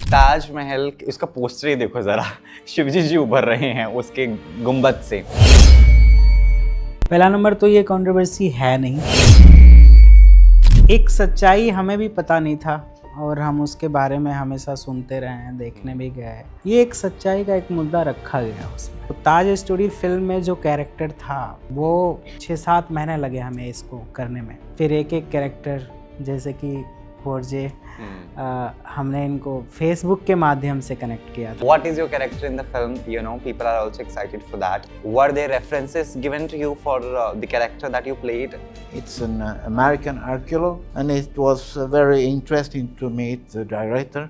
ताजमहल उसका पोस्टर ही देखो जरा, शिवजी जी उभर रहे हैं उसके गुंबद से। पहला नंबर तो ये कंट्रोवर्सी है नहीं, एक सच्चाई हमें भी पता नहीं था और हम उसके बारे में हमेशा सुनते रहे हैं, देखने भी गए हैं। ये एक सच्चाई का एक मुद्दा रखा गया उसमें। तो ताज स्टोरी फिल्म में जो कैरेक्टर था वो 6-7 महीने लगे हमें इसको करने में। फिर एक एक कैरेक्टर जैसे कि फोरजे हमने इनको फेसबुक के माध्यम से कनेक्ट किया था। What is your character in the film? You know, people are also excited for that. Were there references given to you for the character that you played? It's an American archaeologist, and it was very interesting to meet the director,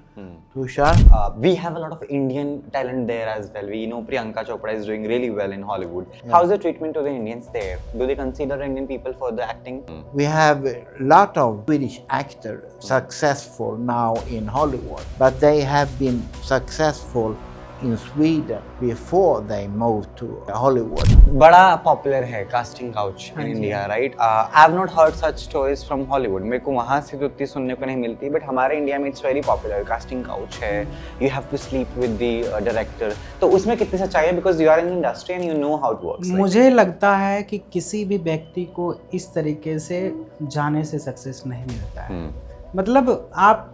Tushar. We have a lot of Indian talent there as well. We know Priyanka Chopra is doing really well in Hollywood. How's the treatment to the Indians there? Do they consider Indian people for the acting? We have a lot of British actors successful now in Hollywood, but they have been successful in Sweden before they moved to Hollywood. बड़ा popular है casting couch in India, right? I have not heard such stories from Hollywood. मेरे को वहाँ से तो इतनी सुनने को नहीं मिलती, बट हमारे इंडिया में it's very popular. Casting couch है, you have to sleep with the director. तो उसमें कितनी सच्चाई है? Because you are in industry and you know how it works. मुझे लगता है कि किसी भी व्यक्ति को इस तरीके से जाने से सक्सेस नहीं मिलता है। मतलब आप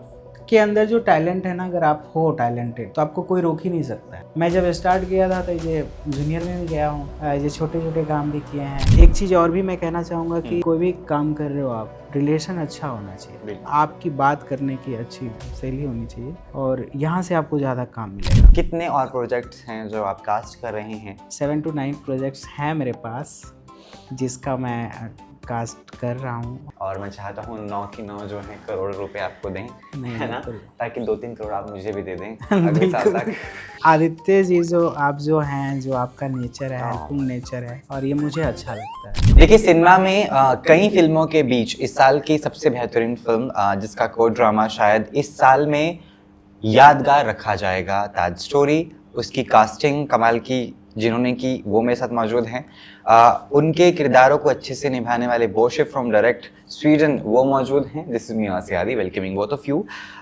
के अंदर जो टैलेंट है ना, अगर आप हो टैलेंटेड तो आपको कोई रोक ही नहीं सकता है। मैं जब स्टार्ट किया था तो ये जूनियर में भी गया हूँ, ये छोटे छोटे काम भी किए हैं। एक चीज़ और भी मैं कहना चाहूँगा कि कोई भी काम कर रहे हो आप, रिलेशन अच्छा होना चाहिए, आपकी बात करने की अच्छी शैली होनी चाहिए और यहाँ से आपको ज़्यादा काम मिलेगा। कितने और प्रोजेक्ट्स हैं जो आप कास्ट कर रहे हैं? 7 to 9 प्रोजेक्ट्स हैं मेरे पास जिसका मैं कास्ट कर रहा हूँ। और मैं चाहता हूँ 9 की 9 जो है करोड़ रुपए आपको दें, है ना? ताकि 2-3 करोड़ आप मुझे भी दे दें अगले साल तक। आदित्य जी आप जो हैं, जो आपका नेचर है, हेल्पिंग नेचर है और ये मुझे अच्छा लगता है। देखिए, सिनेमा में कई फिल्मों के बीच इस साल की सबसे बेहतरीन फिल्म जिसका को ड्रामा शायद इस साल में यादगार रखा जाएगा, ताज स्टोरी। उसकी कास्टिंग कमाल की जिन्होंने की वो मेरे साथ मौजूद हैं। उनके किरदारों को अच्छे से निभाने वाले बोशे फ्रॉम डायरेक्ट स्वीडन वो मौजूद हैं। दिस इज मी आसियादी welcoming both of you.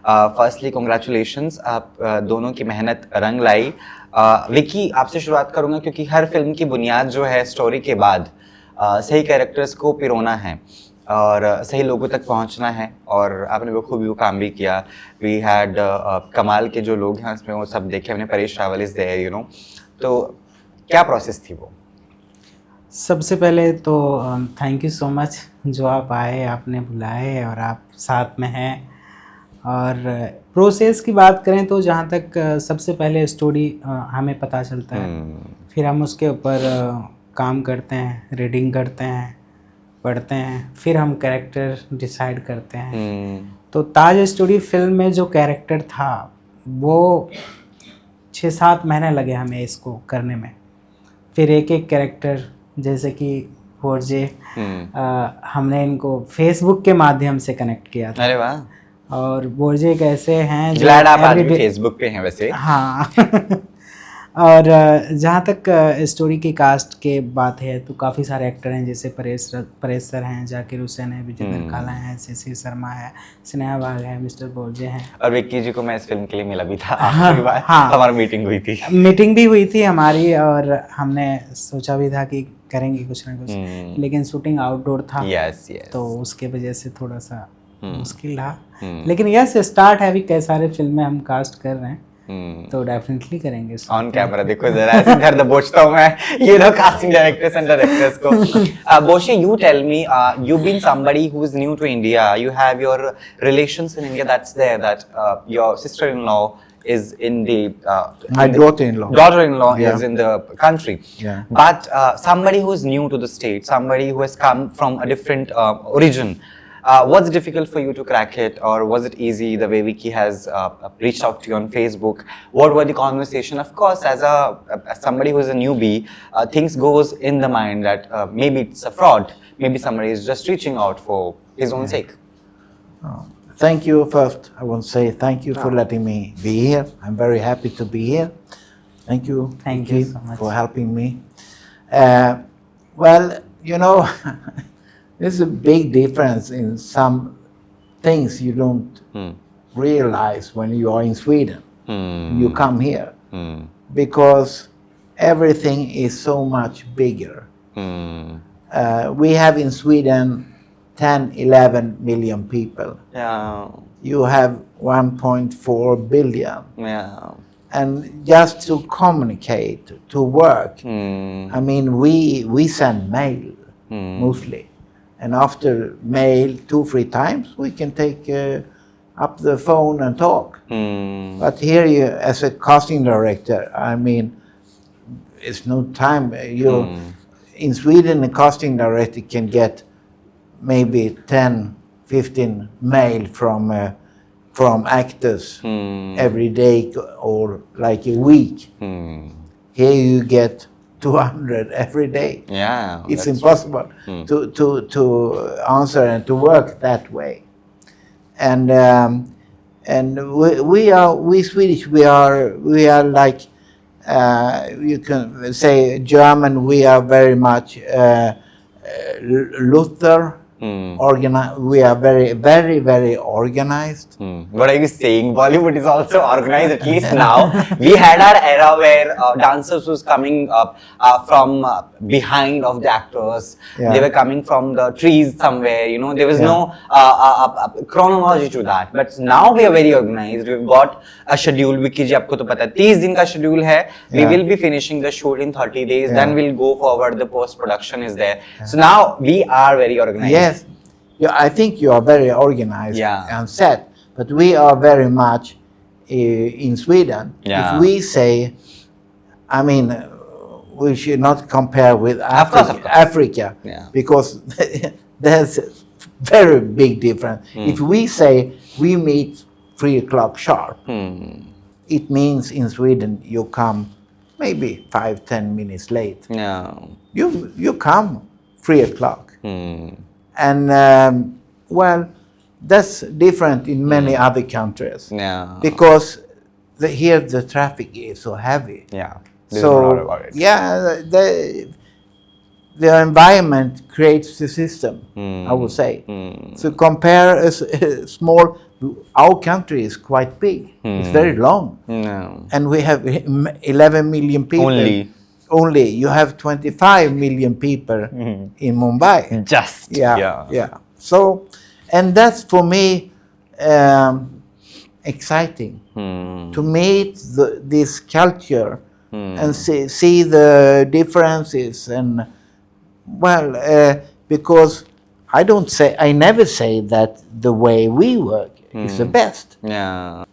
Firstly congratulations, आप दोनों की मेहनत रंग लाई। विकी, आपसे शुरुआत करूंगा क्योंकि हर फिल्म की बुनियाद जो है स्टोरी के बाद सही कैरेक्टर्स को पिरोना है और सही लोगों तक पहुंचना है, और आपने वो खूब काम भी किया। वी हैड कमाल के जो लोग हैं उसमें वो सब देखे हमने। Paresh Rawal is there, you know. तो क्या प्रोसेस थी वो? सबसे पहले तो थैंक यू सो मच जो आप आए, आपने बुलाए और आप साथ में हैं। और प्रोसेस की बात करें तो जहाँ तक सबसे पहले स्टोरी हमें पता चलता है, फिर हम उसके ऊपर काम करते हैं, रीडिंग करते हैं, पढ़ते हैं, फिर हम कैरेक्टर डिसाइड करते हैं। तो ताज स्टोरी फिल्म में जो कैरेक्टर था वो 6-7 महीने लगे हमें इसको करने में। फिर एक एक कैरेक्टर जैसे कि फोरजे हमने इनको फेसबुक के माध्यम से कनेक्ट किया था। अरे वाह! और बोर्जे कैसे हैं, ग्लैड आप आज भी फेसबुक पे हैं वैसे। हाँ और जहाँ तक स्टोरी की कास्ट के बात है तो काफ़ी सारे एक्टर हैं, जैसे परेश सर हैं, जाकिर हुसैन है, विजेंद्र काला है, शिशिर शर्मा है, स्नेहा बाग है, मिस्टर बोर्जे हैं। और विक्की जी को मैं इस फिल्म के लिए मिला भी था आखिरी बार। हमारी मीटिंग हुई थी। मीटिंग भी हुई थी हमारी और हमने सोचा भी था कि करेंगे कुछ ना कुछ, लेकिन शूटिंग आउटडोर था। तो उसके वजह से थोड़ा सा मुश्किल रहा, लेकिन यस स्टार्ट है। अभी कई सारे फिल्में हम कास्ट कर रहे हैं तो डेफिनेटली करेंगे ऑन कैमरा। देखो जरा ऐसे घर दबोचता हूं मैं ये लो कास्टिंग डायरेक्टर्स एंड डायरेक्टर्स को। बोशे, you tell me, you've been somebody who is new to India. You have your relations in India that's there, that your sister-in-law is in the my daughter-in-law is in the country. But somebody who is new to the state, somebody who has come from a different origin, what's difficult for you to crack it, or was it easy the way Vicky has reached out to you on Facebook? What were the conversation? Of course, as somebody who is a newbie, things goes in the mind that maybe it's a fraud, maybe somebody is just reaching out for his own sake. Thank you. First, I want to say thank you for letting me be here. I'm very happy to be here. Thank you. Thank you so much for helping me. Well, you know, there's a big difference in some things you don't realize when you are in Sweden. you come here because everything is so much bigger. We have in Sweden 10, 11 million people. Yeah. You have 1.4 billion. Yeah. And just to communicate, to work, I mean, we send mail mostly. And after mail 2-3 times, we can take up the phone and talk. But here, you, as a casting director, I mean, it's no time. In Sweden, a casting director can get maybe 10, 15 mail from actors every day or like a week. Here you get 200 every day. Yeah. It's that's impossible to answer and to work that way. And we Swedish, we are like, you can say German, we are very much Luther. We are very, very, very organized. What are you saying? Bollywood is also organized, at least now. We had our era where dancers was coming up from behind of the actors. Yeah. They were coming from the trees somewhere, you know. There was no chronology to that. But now we are very organized. We've got a schedule. Vicky ji, आपको तो पता है 30 दिन का schedule है. We will be finishing the shoot in 30 days. Then we'll go forward. The post production is there. So now we are very organized. Yes. Yeah, I think you are very organized and set, but we are very much in Sweden. Yeah. If we say, I mean, we should not compare with Africa, because there's a very big difference. If we say we meet 3 o'clock sharp, it means in Sweden you come maybe 5-10 minutes late. Yeah. You come 3 o'clock. And well, that's different in many other countries. Yeah. Because here the traffic is so heavy. Yeah. So yeah, the environment creates the system. I would say. So compare a small. Our country is quite big. It's very long. No. And we have 11 million people. Only you have 25 million people in Mumbai. Just yeah. So, and that's for me exciting to meet this culture and see the differences. And well, because I never say that the way we work is the best. Yeah.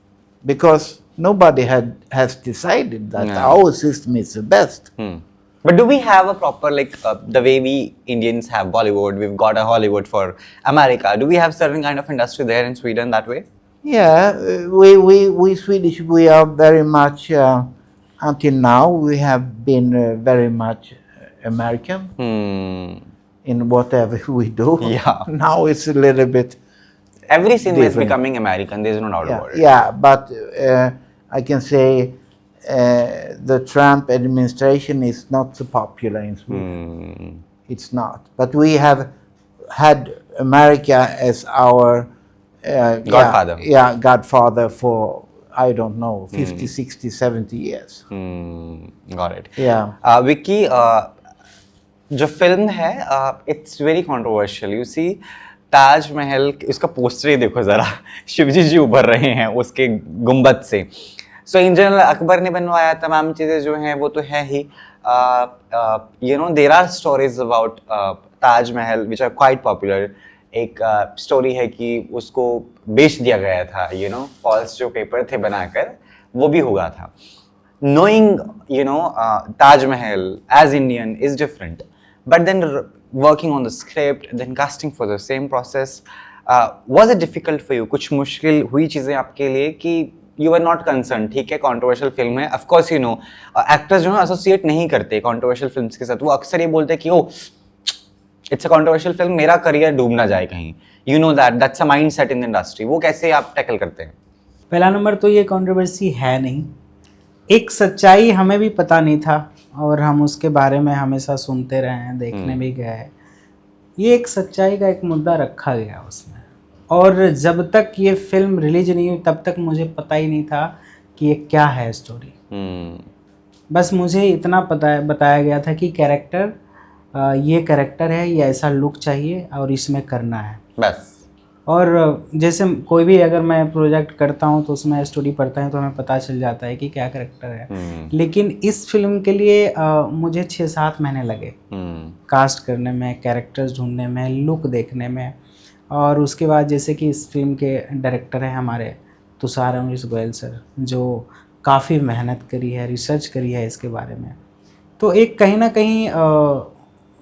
Because nobody has decided that our system is the best. But do we have a proper, like, the way we Indians have Bollywood, we've got a Hollywood for America. Do we have certain kind of industry there in Sweden that way? Yeah, we Swedish, we are very much, until now, we have been very much American in whatever we do. Yeah. Now it's a little bit Every cinema is different. becoming American, there's no doubt about it. Yeah, but I can say the Trump administration is not so popular in Sweden. It's not. But we have had America as our Godfather. Godfather for, I don't know, 50, 60, 70 years. Got it. Yeah. Vicky, जो film है, it's very controversial. You see, Taj Mahal उसका poster ही देखो जरा, शिवजी जी उभर रहे हैं उसके गुंबद से. सो इन जनरल अकबर ने बनवाया, तमाम चीज़ें जो हैं वो तो है ही. You know, there are stories about Taj Mahal which are quite popular. एक स्टोरी है कि उसको बेच दिया गया था, you know, फॉल्स जो पेपर थे बनाकर, वो भी हुआ था. Knowing, you know, Taj Mahal as Indian is different, but then working on the script, then casting for the same process, was it difficult for you? कुछ मुश्किल हुई चीज़ें आपके लिए कि you were not concerned? ठीक है, controversial film है, of course you know, actors जो है associate नहीं करते controversial films के साथ. वो अक्सर ये बोलते हैं कि oh, it's a controversial film, मेरा career डूब ना जाए कहीं. You know that's a mindset in the industry. वो कैसे आप tackle करते हैं? पहला नंबर तो ये कंट्रोवर्सी है नहीं. एक सच्चाई हमें भी पता नहीं था और हम उसके बारे में हमेशा सुनते रहे हैं, देखने भी गए. ये एक सच्चाई का एक मुद्दा रखा गया उसमें, और जब तक ये फिल्म रिलीज नहीं हुई तब तक मुझे पता ही नहीं था कि ये क्या है स्टोरी। बस मुझे इतना बताया गया था कि कैरेक्टर ये कैरेक्टर है, ये ऐसा लुक चाहिए और इसमें करना है बस। और जैसे कोई भी अगर मैं प्रोजेक्ट करता हूँ तो उसमें स्टोरी पढ़ता है तो हमें पता चल जाता है कि क्या कैरेक्टर है। लेकिन इस फिल्म के लिए मुझे 6-7 महीने लगे कास्ट करने में, कैरेक्टर्स ढूंढने में, लुक देखने में। और उसके बाद जैसे कि इस फिल्म के डायरेक्टर हैं हमारे तुषार अमरीश गोयल सर, जो काफ़ी मेहनत करी है, रिसर्च करी है इसके बारे में। तो एक कहीं ना कहीं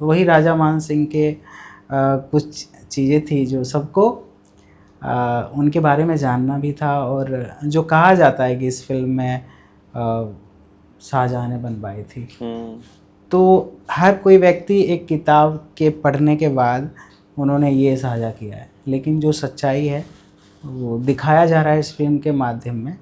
वही राजा मान सिंह के कुछ चीज़ें थी जो सबको उनके बारे में जानना भी था। और जो कहा जाता है कि इस फिल्म में शाहजहाँ ने बनवाई थी, तो हर कोई व्यक्ति एक किताब के पढ़ने के बाद उन्होंने ये साझा किया है, लेकिन जो सच्चाई है वो दिखाया जा रहा है इस फिल्म के माध्यम में।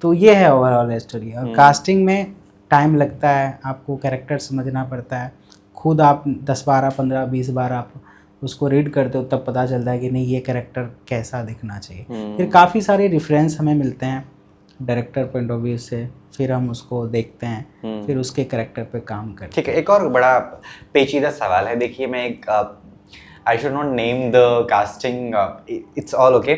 तो ये है ओवरऑल स्टोरी। और कास्टिंग में टाइम लगता है, आपको कैरेक्टर समझना पड़ता है, खुद आप 10 बार 15 20 बार आप उसको रीड करते हो तब पता चलता है कि नहीं ये कैरेक्टर कैसा दिखना चाहिए। फिर काफ़ी सारे रेफरेंस हमें मिलते हैं डायरेक्टर पॉइंट ऑफ व्यू से, फिर हम उसको देखते हैं, फिर उसके कैरेक्टर पे काम करते हैं। ठीक है, एक और बड़ा पेचीदा सवाल है। देखिए, मैं एक I should not name the casting, it's all okay.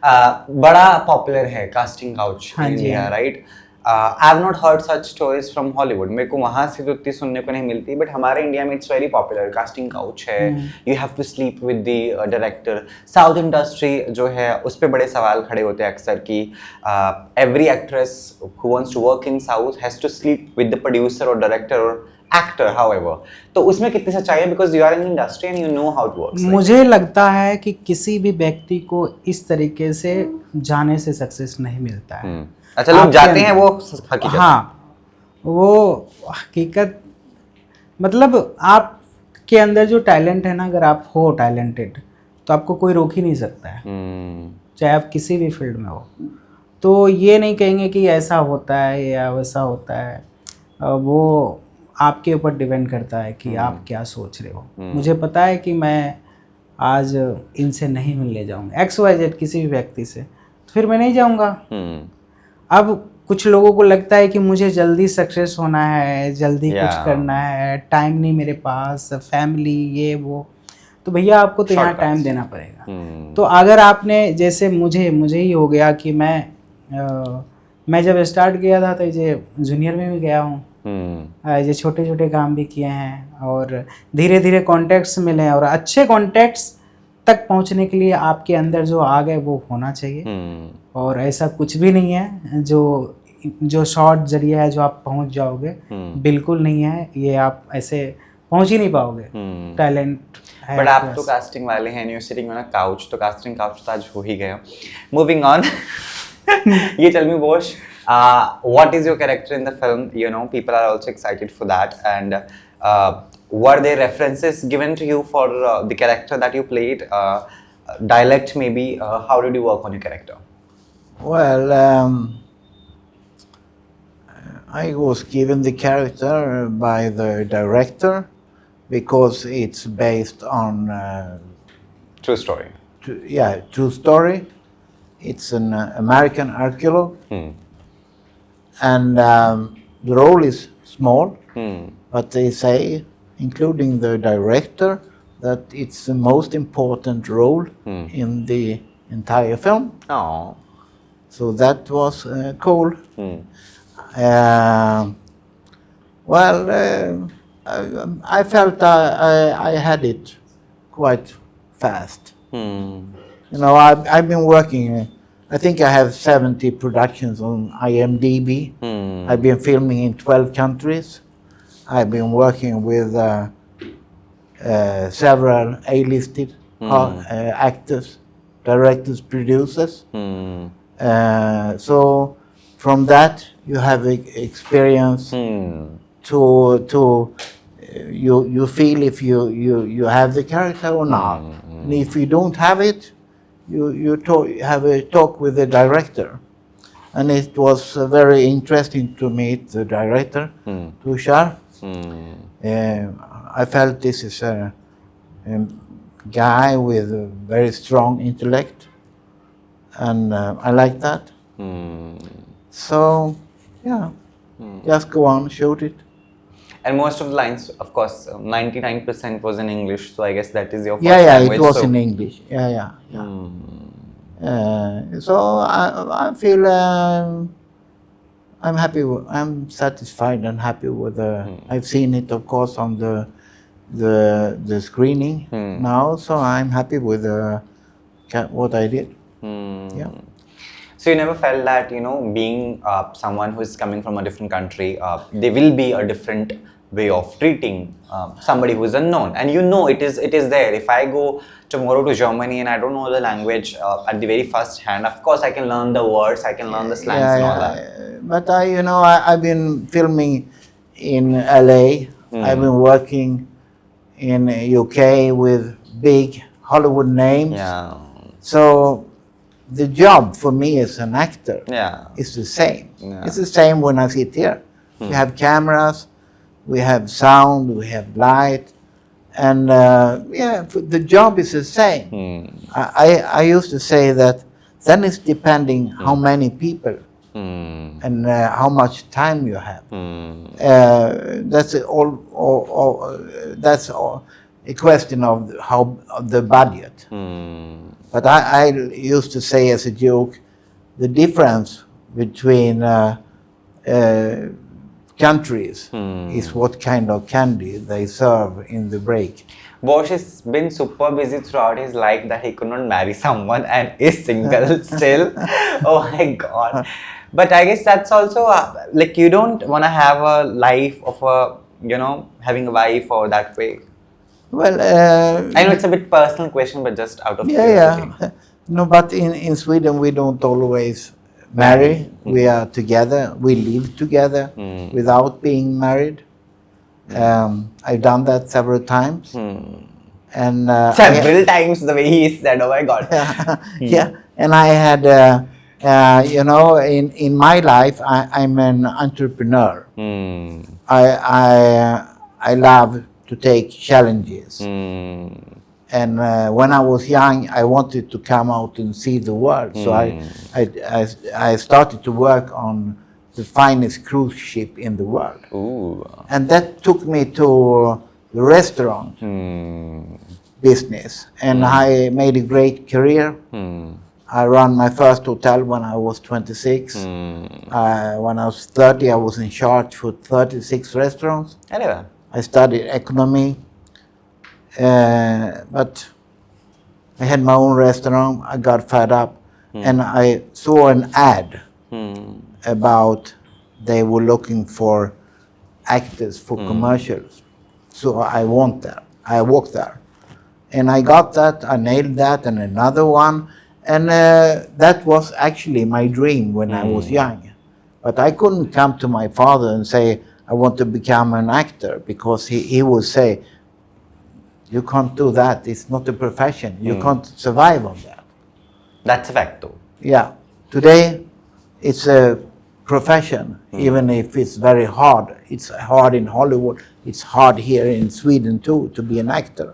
बड़ा पॉपुलर है casting couch in India, right? I have not heard such stories from Hollywood. मेरे को वहाँ से तो इतनी सुनने को नहीं मिलती, बट हमारे इंडिया में it's very popular. Casting couch है, you have to sleep with the director. South industry जो है उस पर बड़े सवाल खड़े होते हैं अक्सर कि every actress who wants to work in south has to sleep with the producer और डायरेक्टर और एक्टर, हाउएवर। तो उसमें कितनी सच्चाई है? Because you are in industry and you know how it works. मुझे लगता है कि किसी भी व्यक्ति को इस तरीके से जाने से सक्सेस नहीं मिलता है। अच्छा, लोग जाते हैं वो हकीकत। हाँ, वो हकीकत मतलब आपके अंदर जो टैलेंट है ना, अगर आप हो टैलेंटेड तो आपको कोई रोक ही नहीं सकता है, चाहे आप किसी भी फील्ड में हो। तो ये नहीं कहेंगे कि ऐसा होता है या वैसा होता है, वो आपके ऊपर डिपेंड करता है कि आप क्या सोच रहे हो। मुझे पता है कि मैं आज इनसे नहीं मिलने जाऊँगा, XYZ किसी भी व्यक्ति से, तो फिर मैं नहीं जाऊँगा। अब कुछ लोगों को लगता है कि मुझे जल्दी सक्सेस होना है, जल्दी कुछ करना है, टाइम नहीं मेरे पास, फैमिली ये वो, तो भैया आपको तो यहाँ टाइम देना पड़ेगा। तो अगर आपने जैसे मुझे ही हो गया कि मैं जब स्टार्ट किया था तो ये जूनियर में भी गया हूँ, ये छोटे छोटे काम भी किए हैं और धीरे धीरे कॉन्टैक्ट्स मिले। और अच्छे कॉन्टैक्ट्स तक पहुंचने के लिए आपके अंदर जो आग है वो होना चाहिए। और ऐसा कुछ भी नहीं है जो शॉर्ट जरिया है जो आप पहुंच जाओगे, बिल्कुल नहीं है। ये आप ऐसे पहुंच ही नहीं पाओगे, टैलेंट है। बट आप तो कास्टिंग वाले हैं, न्यू सिटिंग में ना काउच, तो कास्टिंग काउच तो आज हो ही गया। Moving on. ये टेल मी बोश, what is your character in the film? You know, people are also excited for that. And were there references given to you for the character that you played? Dialect maybe? How did you work on your character? Well, I was given the character by the director because it's based on True story. true story. It's an American archaeologist. And the role is small, but they say, including the director, that it's the most important role in the entire film. Oh. So that was cool. I felt I had it quite fast. You know, I've been working. I think I have 70 productions on IMDb. I've been filming in 12 countries. I've been working with several A-listed actors, directors, producers. So from that you have experience to you feel if you have the character or not. And if you don't have it, you have a talk with the director. And it was very interesting to meet the director, Tushar. I felt this is a guy with a very strong intellect, and I like that. So, yeah, just go on, shoot it. And most of the lines, of course, 99% was in English. So I guess that is your first Yeah, language. it was so. in English. Yeah. So I feel I'm happy. I'm satisfied and happy with. I've seen it, of course, on the screening now. So I'm happy with what I did. Yeah. So you never felt that, being someone who is coming from a different country, there will be a different way of treating somebody who is unknown, and it is there. If I go tomorrow to Germany and I don't know the language at the very first hand, of course I can learn the words, I can learn the slangs and all that. But I've been filming in LA. I've been working in UK with big Hollywood names. Yeah. So the job for me as an actor Yeah. is the same. Yeah. It's the same when I sit here. We have cameras, we have sound, we have light, and the job is the same. I used to say that then it's depending how many people and how much time you have. That's that's all a question of the budget. But I used to say as a joke, the difference between countries is what kind of candy they serve in the break. Bosch has been super busy throughout his life that he could not marry someone and is single still. Oh my God. But I guess that's also like you don't want to have a life of having a wife or that way. Well, I know it's a bit personal question, but just out of yeah. curiosity. No, but in Sweden we don't always marry. We are together. We live together without being married. I've done that several times. And Several times the way he said, oh my God. yeah, and I had, in my life, I'm an entrepreneur. I love to take challenges. And when I was young, I wanted to come out and see the world. So I started to work on the finest cruise ship in the world. Ooh. And that took me to the restaurant business. And I made a great career. I ran my first hotel when I was 26. When I was 30, I was in charge for 36 restaurants. Anyway. I studied economy, but I had my own restaurant. I got fed up, and I saw an ad about they were looking for actors for commercials. So I went there. I walked there, and I got that. I nailed that, and another one, and that was actually my dream when I was young. But I couldn't come to my father and say, I want to become an actor, because he would say, you can't do that. It's not a profession. You can't survive on that. That's a fact though. Yeah. Today, it's a profession, even if it's very hard. It's hard in Hollywood. It's hard here in Sweden too, to be an actor.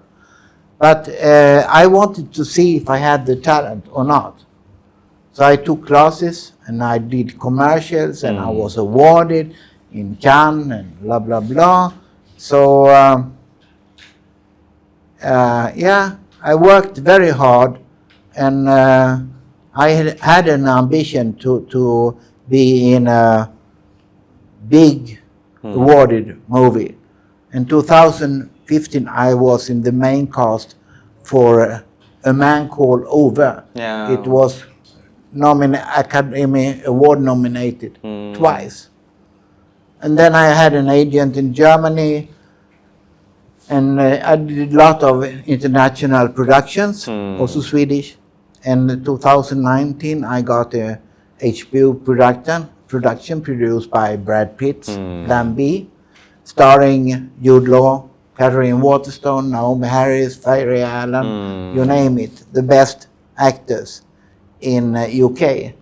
But I wanted to see if I had the talent or not. So I took classes and I did commercials and I was awarded in Cannes and blah, blah, blah. So, I worked very hard, and I had an ambition to be in a big awarded movie. In 2015, I was in the main cast for A Man Called Ove. Yeah. It was Academy Award nominated twice. And then I had an agent in Germany, and I did a lot of international productions, also Swedish. And in 2019, I got a HBO production produced by Brad Pitt, Plan B, starring Jude Law, Catherine Waterston, Naomi Harris, Fiery Allen, you name it, the best actors in UK.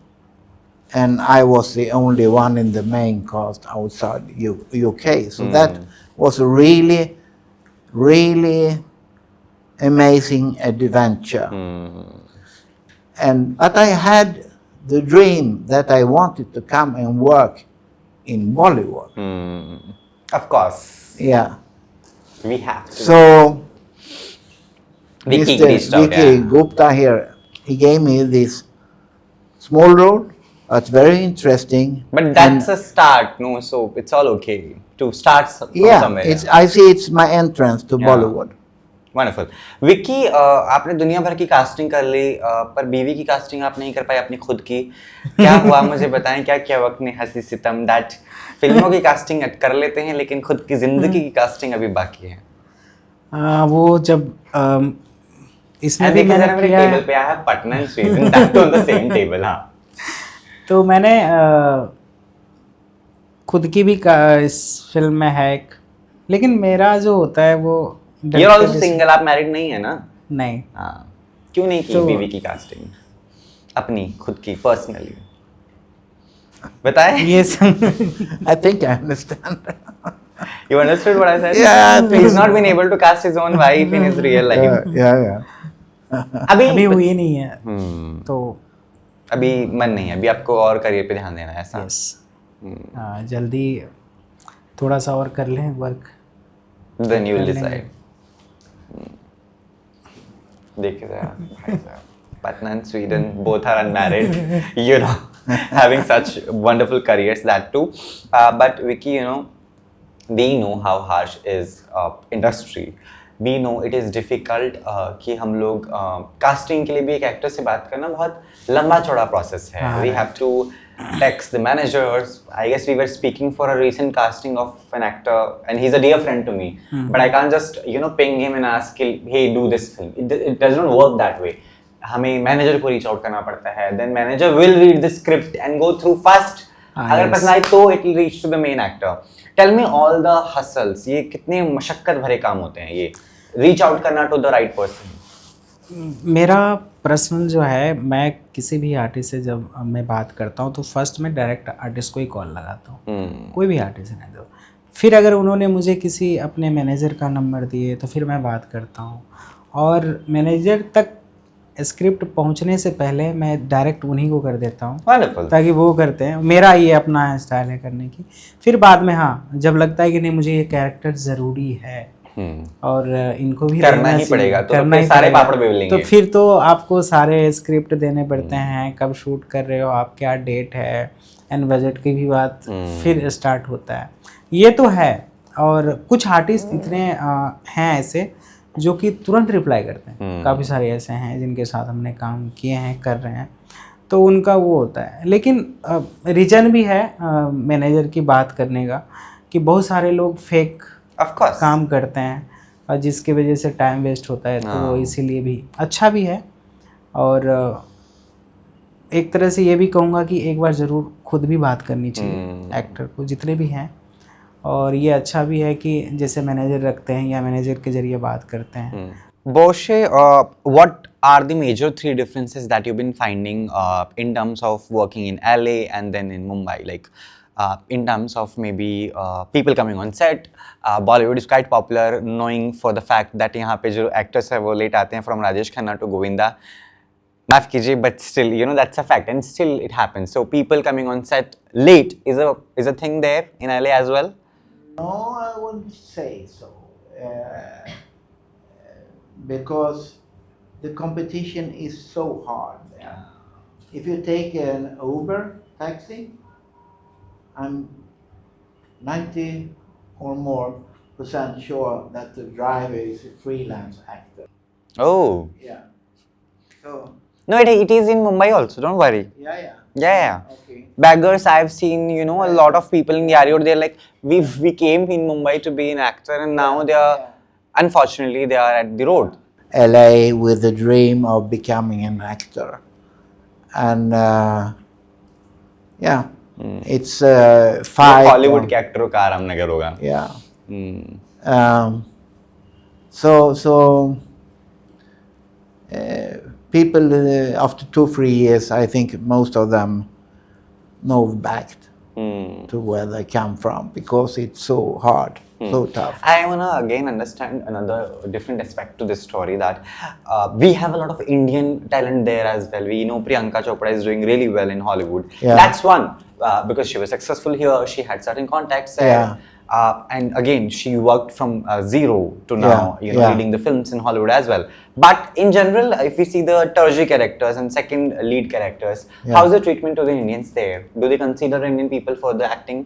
And I was the only one in the main cast outside UK. So that was a really, really amazing adventure. But I had the dream that I wanted to come and work in Bollywood. Of course, Yeah. we have to. So Vicky Mr. reached out, Vicky yeah. Gupta here, he gave me this small role, but very interesting. But that's a start, no? So it's all okay to start from Yeah, somewhere. it's, I see it's my entrance to Yeah. Bollywood. Wonderful Vicky आपने दुनिया भर की casting कर ली पर बीवी की casting आप नहीं कर पाए अपनी खुद की क्या हुआ मुझे बताएं क्या क्या वक्त ने हंसी सितम दैट फिल्मों की कास्टिंग कर लेते हैं लेकिन खुद की जिंदगी की कास्टिंग अभी बाकी है वो जब इसमें भी देखिए मैंने जरा मेरे किया टेबल पे I have Patna and Sweden that on the same table हां तो मैंने खुद की भी इस फिल्म में है एक, लेकिन मेरा जो होता है वो यू आर आल्सो सिंगल आप मैरिड नहीं है ना नहीं हां क्यों नहीं की तो- बीवी की कास्टिंग अपनी खुद की पर्सनली बताएं ये I think I understand. You understood what I said? Yeah, I think He's so. not been able to cast his own wife in his real life. Yeah. अभी अभी हुई नहीं है हम्म, तो अभी मन नहीं है अभी आपको और करियर पे ध्यान देना है ऐसा यस जल्दी थोड़ा सा और कर लें वर्क Then you will कर लेंगे। decide. देखिए जरा भाई साहब Patna and Sweden both are unmarried, you know, having such wonderful careers that too. But Vicky, you know, we know how harsh is industry. We know it is difficult कि हम लोग casting के लिए भी एक actor से बात करना बहुत लंबा चौड़ा process है. हाँ, We have to text the managers. I guess we were speaking for a recent casting of an actor, and he's a dear friend to me. But I can't just ping him and ask, hey, do this film. It does not work that way. हमें manager को reach out करना पड़ता है then manager will read the script and go through first अगर पसंद आए तो it will reach to the main actor tell me all the hustles ये कितने मशक्कत भरे काम होते हैं ये रीच आउट करना टू द राइट पर्सन मेरा पर्सनल जो है मैं किसी भी आर्टिस्ट से जब मैं बात करता हूँ तो फर्स्ट मैं डायरेक्ट आर्टिस्ट को ही कॉल लगाता हूँ कोई भी आर्टिस्ट है तो फिर अगर उन्होंने मुझे किसी अपने मैनेजर का नंबर दिए तो फिर मैं बात करता हूँ और मैनेजर तक स्क्रिप्ट पहुंचने से पहले मैं डायरेक्ट उन्हीं को कर देता हूँ वंडरफुल ताकि वो करते हैं मेरा ये अपना स्टाइल है करने की फिर बाद में हाँ जब लगता है कि नहीं मुझे ये कैरेक्टर ज़रूरी है और इनको भी करना ही चाहिए, पड़ेगा तो करना फिर ही सारे पड़ेगा। पापड़ बेलेंगे तो फिर तो आपको सारे स्क्रिप्ट देने पड़ते हैं कब शूट कर रहे हो आप क्या डेट है एंड बजट की भी बात फिर स्टार्ट होता है ये तो है और कुछ आर्टिस्ट इतने हैं ऐसे जो कि तुरंत रिप्लाई करते हैं काफ़ी सारे ऐसे हैं जिनके साथ हमने काम किए हैं कर रहे हैं तो उनका वो होता है लेकिन रीज़न भी है मैनेजर की बात करने का कि बहुत सारे लोग फेक ऑफ कोर्स काम करते हैं और जिसकी वजह से टाइम वेस्ट होता है तो वो इसीलिए भी अच्छा भी है और एक तरह से ये भी कहूँगा कि एक बार ज़रूर खुद भी बात करनी चाहिए एक्टर को जितने भी हैं और ये अच्छा भी है कि जैसे मैनेजर रखते हैं या मैनेजर के जरिए बात करते हैं Boshe, what are the major three differences that you've been finding in terms of working in LA and then in Mumbai? Like in terms of maybe people coming on set, Bollywood is quite popular, knowing for the fact that यहाँ पे जो actors है वो late आते हैं from Rajesh Khanna to Govinda. माफ कीजिए, but still, you know, that's a fact, and still it happens. So people coming on set late is a thing there in LA as well. No, I wouldn't say so. Because the competition is so hard there. If you take an Uber taxi, I'm 90 or more % sure that the driver is a freelance actor. Oh, Yeah. So, no, it is in Mumbai also. Don't worry. yeah. Yeah. Okay. Beggars, I've seen, you know, a lot of people in Yari, they're like, we came in Mumbai to be an actor, and now they are, unfortunately, they are at the road. LA with the dream of becoming an actor. And yeah, it's five. Hollywood के एक्टरों का आराम नगर होगा. Yeah. So people after 2-3 years, I think most of them moved back to where they come from, because it's so hard, so tough. I want to again understand another different aspect to this story, that we have a lot of Indian talent there as well. We know Priyanka Chopra is doing really well in Hollywood. Yeah. That's one, because she was successful here, she had certain contacts there. Yeah. And again, she worked from zero to Yeah, now, yeah. leading the films in Hollywood as well. But in general, if we see the tertiary characters and second lead characters, Yeah. how's the treatment to the Indians there? Do they consider Indian people for the acting?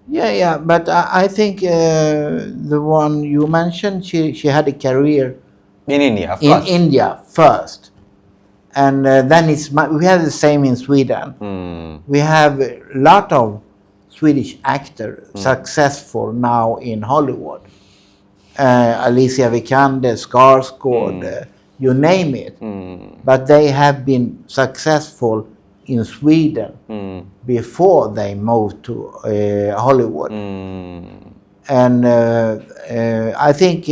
Yeah, but I think the one you mentioned, she had a career In India, of in course. India first, and then we have the same in Sweden. We have a lot of Swedish actors successful now in Hollywood. Alicia Vikander, Skarsgård, you name it. But they have been successful in Sweden before they moved to Hollywood. And I think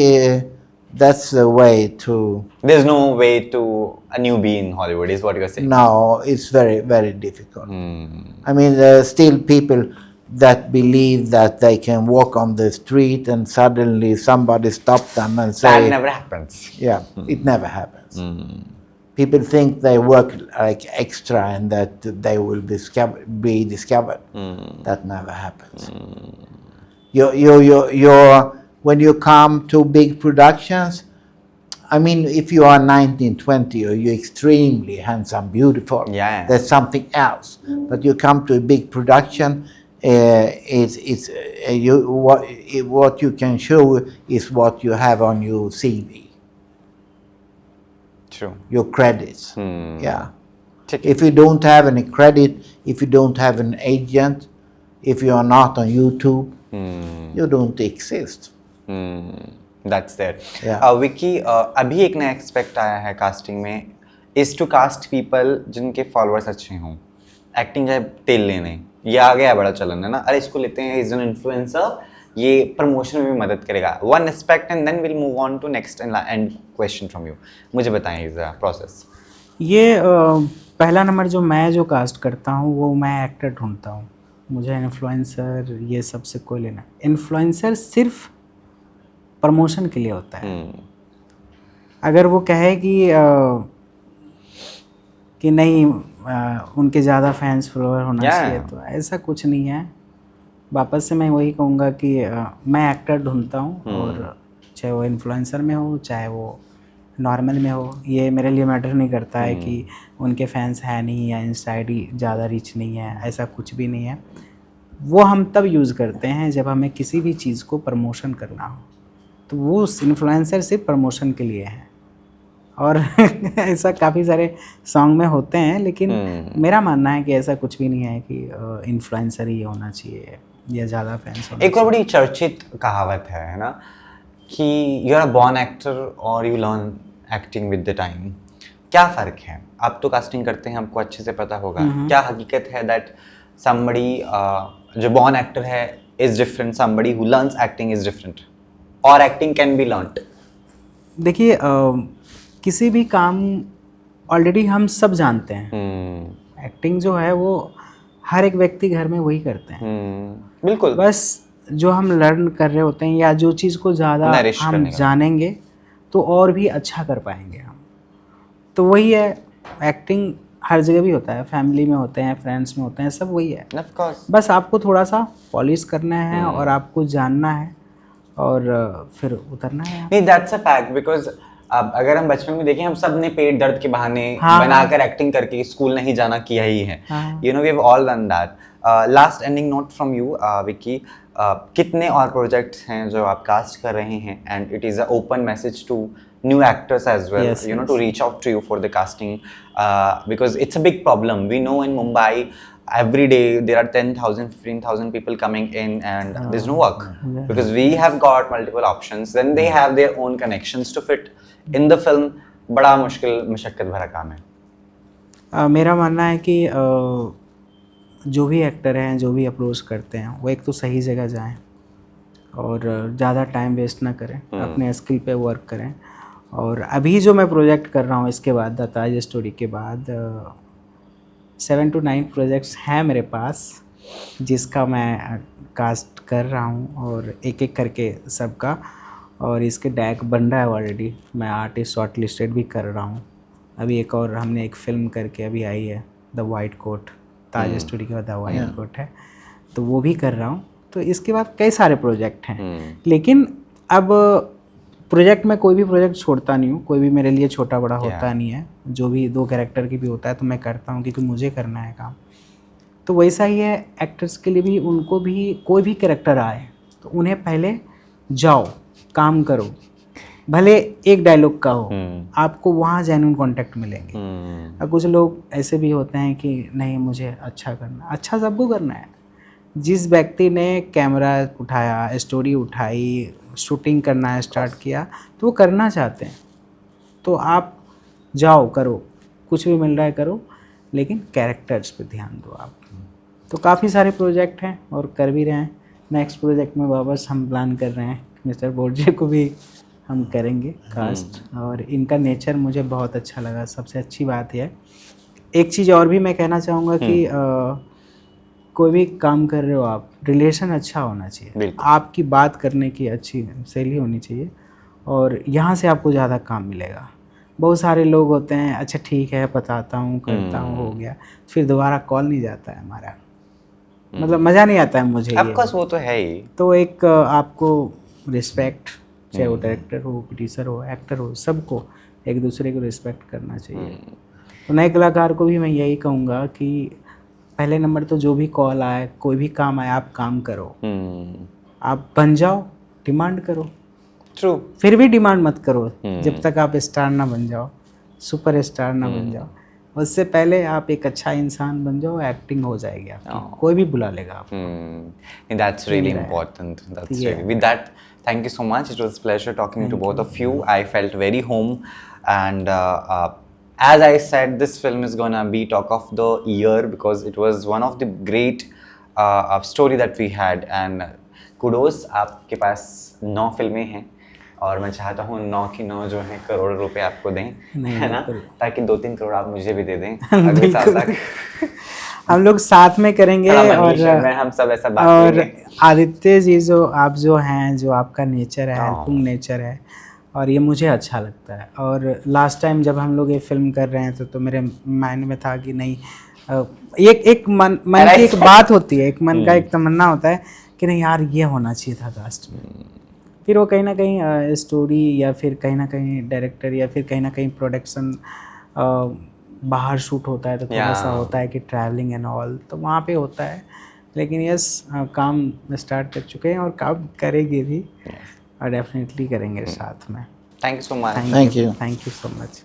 that's the way to. There's no way to a newbie in Hollywood, is what you're saying. No, it's very, very difficult. I mean, there are still people that believe that they can walk on the street and suddenly somebody stop them and say, That never happens. yeah, it never happens. People think they work like extra and that they will be discovered. That never happens. When you come to big productions, I mean, if you are 19, 20, or you're extremely handsome, beautiful, Yeah. that's something else. But you come to a big production, what you can show is what you have on your CV, True. your credits. Yeah. ठीक है. If you don't have any credit, if you don't have an agent, if you are not on YouTube, you don't exist. That's there. Yeah. Vicky, अभी एक नया expect आया है casting में, is to caste people जिनके followers अच्छे हों. Acting चाहे तेल लेने, ये आ गया बड़ा चलन है ना. अरे इसको लेते हैं, इज एन इन्फ्लुएंसर, ये प्रमोशन में भी मदद करेगा. One aspect and then will move on to next and question from you. मुझे बताएं इस प्रोसेस. ये पहला नंबर जो कास्ट करता हूँ वो मैं एक्टर ढूंढता हूँ. मुझे इन्फ्लुएंसर ये सबसे कोई लेना. इन्फ्लुएंसर सिर्फ प्रमोशन के लिए होता है. अगर वो कहे कि नहीं उनके ज़्यादा फैंस फॉलोअर होना चाहिए, तो ऐसा कुछ नहीं है. वापस से मैं वही कहूँगा कि मैं एक्टर ढूंढता हूँ, और चाहे वो इन्फ्लुएंसर में हो चाहे वो नॉर्मल में हो, ये मेरे लिए मैटर नहीं करता है कि उनके फैंस हैं नहीं या इंस्टा आईडी ज़्यादा रीच नहीं है. ऐसा कुछ भी नहीं है. वो हम तब यूज़ करते हैं जब हमें किसी भी चीज़ को प्रमोशन करना हो, तो वो इन्फ्लुएंसर सिर्फ प्रमोशन के लिए है. और ऐसा काफ़ी सारे सॉन्ग में होते हैं, लेकिन मेरा मानना है कि ऐसा कुछ भी नहीं है कि इन्फ्लुएंसर ही होना चाहिए या ज़्यादा फैंस होना. एक और बड़ी चर्चित कहावत है ना, कि you are a born actor और you learn acting with the time. क्या फ़र्क है? आप तो कास्टिंग करते हैं, आपको अच्छे से पता होगा. क्या हकीकत है दैट somebody जो बॉर्न एक्टर है is different, somebody who learns acting is different, और एक्टिंग कैन बी लर्नड? देखिए, किसी भी काम ऑलरेडी हम सब जानते हैं. एक्टिंग जो है वो हर एक व्यक्ति घर में वही करते हैं. बिल्कुल. बस जो हम लर्न कर रहे होते हैं या जो चीज़ को ज़्यादा Nourish हम करने का. जानेंगे तो और भी अच्छा कर पाएंगे हम. तो वही है, एक्टिंग हर जगह भी होता है, फैमिली में होते हैं, फ्रेंड्स में होते हैं, सब वही है. Of course. बस आपको थोड़ा सा पॉलिश करना है और आपको जानना है और फिर उतरना है. नहीं, दैट्स अ फैक्ट, बिकॉज अब अगर हम बचपन में देखें, हम सब ने पेट दर्द के बहाने हाँ. बनाकर एक्टिंग करके स्कूल नहीं जाना किया ही है. हाँ. You know, we have all done that. Last ending note from you Vicky, कितने और प्रोजेक्ट्स हैं जो आप कास्ट कर रहे हैं, and it is a open message to new actors as well, Yes, you know, yes. to reach out to you for the casting, because it's a big problem. We know in Mumbai every day there are 10,000 15,000 people coming in, and there's no work, because we have got multiple options, then they have their own connections to fit in the film. बड़ा मुश्किल मशक्कत भरा काम है. मेरा मानना है कि जो भी एक्टर हैं, जो भी अप्रोच करते हैं, वो एक तो सही जगह जाएं और ज़्यादा टाइम वेस्ट ना करें, अपने स्किल पे वर्क करें. और अभी जो मैं प्रोजेक्ट कर रहा हूँ, इसके बाद द ताज स्टोरी के बाद 7 to 9 प्रोजेक्ट्स हैं मेरे पास, जिसका मैं कास्ट कर रहा हूँ और एक एक करके सबका, और इसके डैक बन रहा है ऑलरेडी। मैं आर्टिस्ट शॉर्ट लिस्टेड भी कर रहा हूँ। अभी एक और हमने एक फ़िल्म करके अभी आई है, the white coat, Taj story के बाद द वाइट कोट है, तो वो भी कर रहा हूँ। तो इसके बाद कई सारे प्रोजेक्ट हैं, लेकिन अब प्रोजेक्ट में कोई भी प्रोजेक्ट छोड़ता नहीं हूँ, कोई भी मेरे लिए छोटा बड़ा होता नहीं है। जो भी 2 कैरेक्टर की भी होता है तो मैं करता हूँ, क्योंकि मुझे करना है काम। तो वैसा ही है एक्टर्स के लिए भी, उनको भी कोई भी कैरेक्टर आए तो उन्हें पहले जाओ काम करो, भले एक डायलॉग का हो, आपको वहाँ जेन्युइन कॉन्टेक्ट मिलेंगे। और कुछ लोग ऐसे भी होते हैं कि नहीं मुझे अच्छा करना, अच्छा सबको करना है। जिस व्यक्ति ने कैमरा उठाया, स्टोरी उठाई, शूटिंग करना स्टार्ट किया, तो वो करना चाहते हैं, तो आप जाओ करो, कुछ भी मिल रहा है करो, लेकिन कैरेक्टर्स पे ध्यान दो आप। तो काफ़ी सारे प्रोजेक्ट हैं और कर भी रहे हैं। नेक्स्ट प्रोजेक्ट में वापस हम प्लान कर रहे हैं, मिस्टर बोर्जे को भी हम करेंगे कास्ट, और इनका नेचर मुझे बहुत अच्छा लगा। सबसे अच्छी बात है, एक चीज़ और भी मैं कहना चाहूँगा कि कोई भी काम कर रहे हो आप, रिलेशन अच्छा होना चाहिए, आपकी बात करने की अच्छी शैली होनी चाहिए, और यहाँ से आपको ज़्यादा काम मिलेगा। बहुत सारे लोग होते हैं, अच्छा ठीक है बताता हूँ करता हूँ हो गया, फिर दोबारा कॉल नहीं जाता है हमारा, मतलब मज़ा नहीं आता है मुझे। ऑफ कोर्स वो तो है ही। तो एक आपको रिस्पेक्ट, चाहे वो डायरेक्टर हो, प्रोड्यूसर हो, एक्टर हो, सबको एक दूसरे को रिस्पेक्ट करना चाहिए। तो नए कलाकार को भी मैं यही कहूँगा कि पहले नंबर तो जो भी कॉल आए, कोई भी काम आए, आप काम करो, आप बन जाओ, डिमांड करो। ट्रू। फिर भी डिमांड मत करो जब तक आप स्टार ना बन जाओ, सुपर स्टार ना बन जाओ। उससे पहले आप एक अच्छा इंसान बन जाओ, एक्टिंग हो जाएगी आपकी, कोई भी बुला लेगा आपको। That's really important. That's really. With that, thank you so much. It was a pleasure talking to both of you. I felt very home, and as I said, this film is gonna be talk of the year because it was one of the great story that we had. And kudos, आपके पास 9 फिल्में हैं और मैं चाहता हूँ 9 की 9 जो है करोड़ रुपए आपको दें, है ना, ताकि 2-3 करोड़ आप मुझे भी दे दें अगले साल तक। हम लोग साथ में करेंगे, और हम सब ऐसा बात और करेंगे। आदित्य जी जो आप जो हैं, जो आपका नेचर है, हेल्पिंग नेचर है, और ये मुझे अच्छा लगता है। और लास्ट टाइम जब हम लोग ये फिल्म कर रहे हैं तो मेरे माइंड में था कि नहीं, एक मन की एक बात होती है, एक मन का एक तमन्ना होता है कि नहीं यार ये होना चाहिए था कास्ट में। फिर वो कहीं ना कहीं स्टोरी, या फिर कहीं ना कहीं डायरेक्टर, या फिर कहीं ना कहीं प्रोडक्शन बाहर शूट होता है तो थोड़ा सा होता है कि ट्रैवलिंग एंड ऑल, तो वहाँ पे होता है। लेकिन यस, काम स्टार्ट कर चुके हैं और काम करेंगे भी, और डेफिनेटली करेंगे साथ में। Thank you so much. Thank you. Thank you so much.